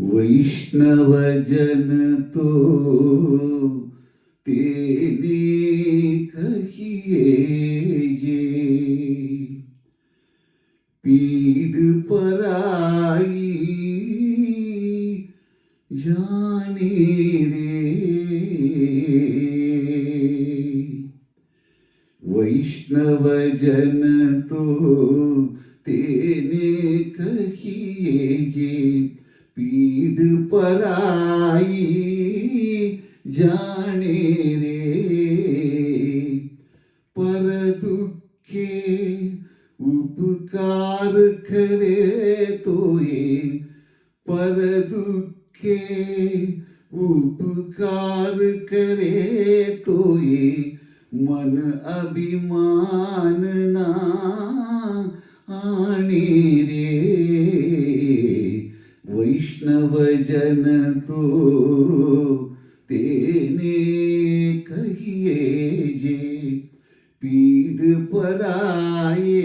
वैष्णव जन तो तेने कहिए ये, पीड़ पराई जाने रे। वैष्णव जन तो तेने कहिए जे, पीड़ पराई जाने रे। पर दुखे उपकार करे तोये, पर दुखे उपकार करे तोये, मन अभिमान ना आणे रे। वैष्णव जन तो तेने कहिए जे, पीड़ पराए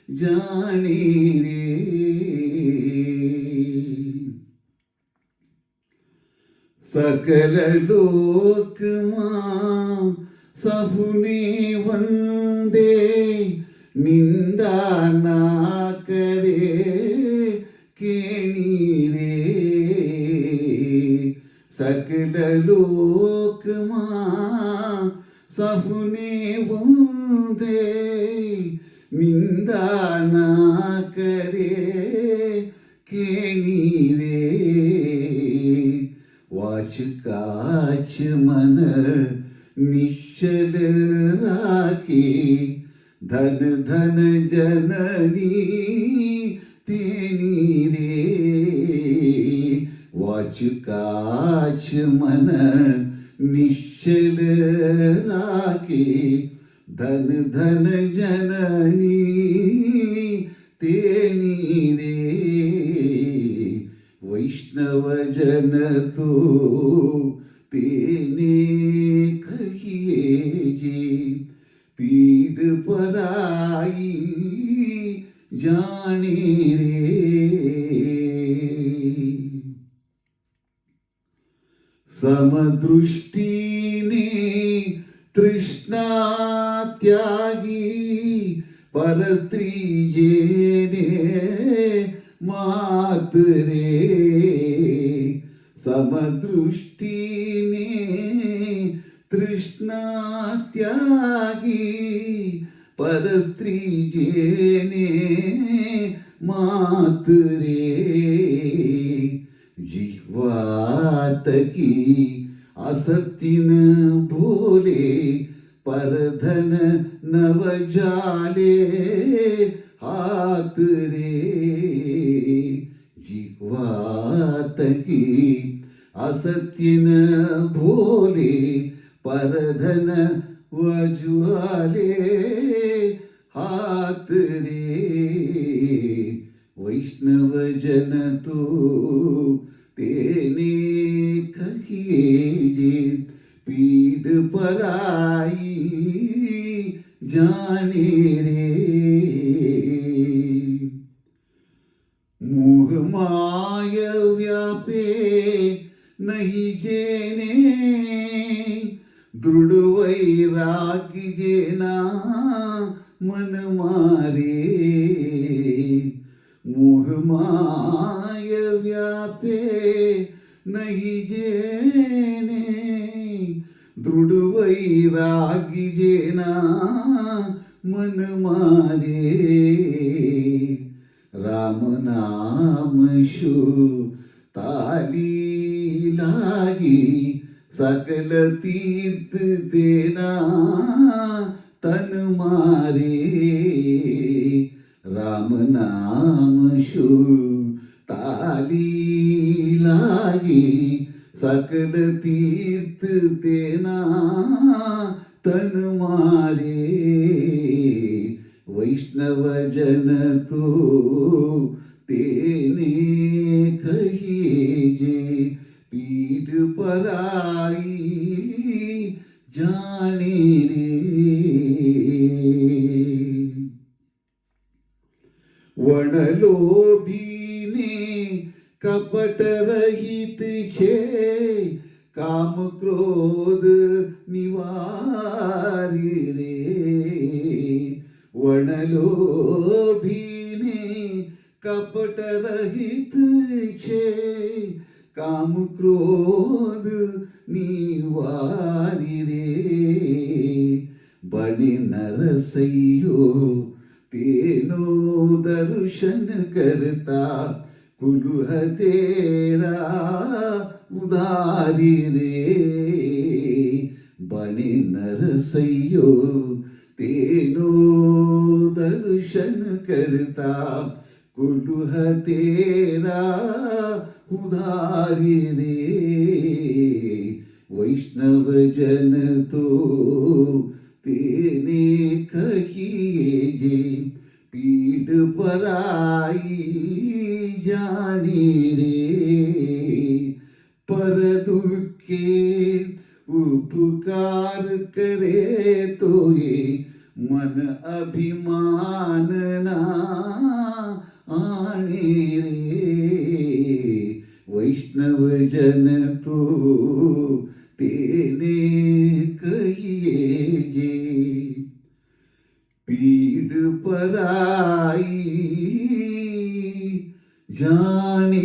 जाने रे। सकल लोक मां सबुने वंदे, निंदा ना करे केणी रे। सकल लोक मां सबुने वंदे, निंदा ना करे केणी रे। वाचकाच मन निश्चल राखे, धन धन जननी तेनी रे। वाचकाच मन निश्चल राखे, धन धन जननी तेनी रे। वैष्णव जन तो तेने कहिए जे, पीड़ पराई जाने रे। समदृष्टीने तृष्णा त्यागी, परस्त्री जेने मात रे। समदृष्टीने तृष्णा त्यागी, परस्त्री जेने मात रे। जिह्वात की असतीन बोले, परधन नव जाले हात रे। जिह्वात की असतीन बोले, परधन वजुआले हात रे। वैष्णव जन तो तेने कहिए जे, पीड़ पराई जाने रे। मोह माय व्यापे नहीं जेने, दृढ़ वैराग्य जेना मन मारे। मोह माय व्यापे नहीं जेने, दृढ़ वैराग्य जेना मन मारे। राम नाम शु ताली लागी, सकल तीर्थ देना तन मारे। राम नाम शु ताली लागी, सकल तीर्थ देना तन मारे। वैष्णव जन तो तेने कहिए जे, पीड़ पराई जाने रे। वनलोभीने कपट रहित छे काम क्रोध निवारी रे वनलोभीने कपट रहित छे काम क्रोध निवारी रे बने नरसैयो तेनो दर्शन करता कुलुह तेरा उदारी रे बने नरसैयो तेनो दर्शन करता कुलुह तेरा उदारी रे वैष्णव जन तो तेने कहिए जे पीठ पराई जानी रे पर दुखे उपकार करे तो ये मन अभिमान ना आणे रे वैष्णव जन तो तेने कहिए जे पीड़ पराई जाने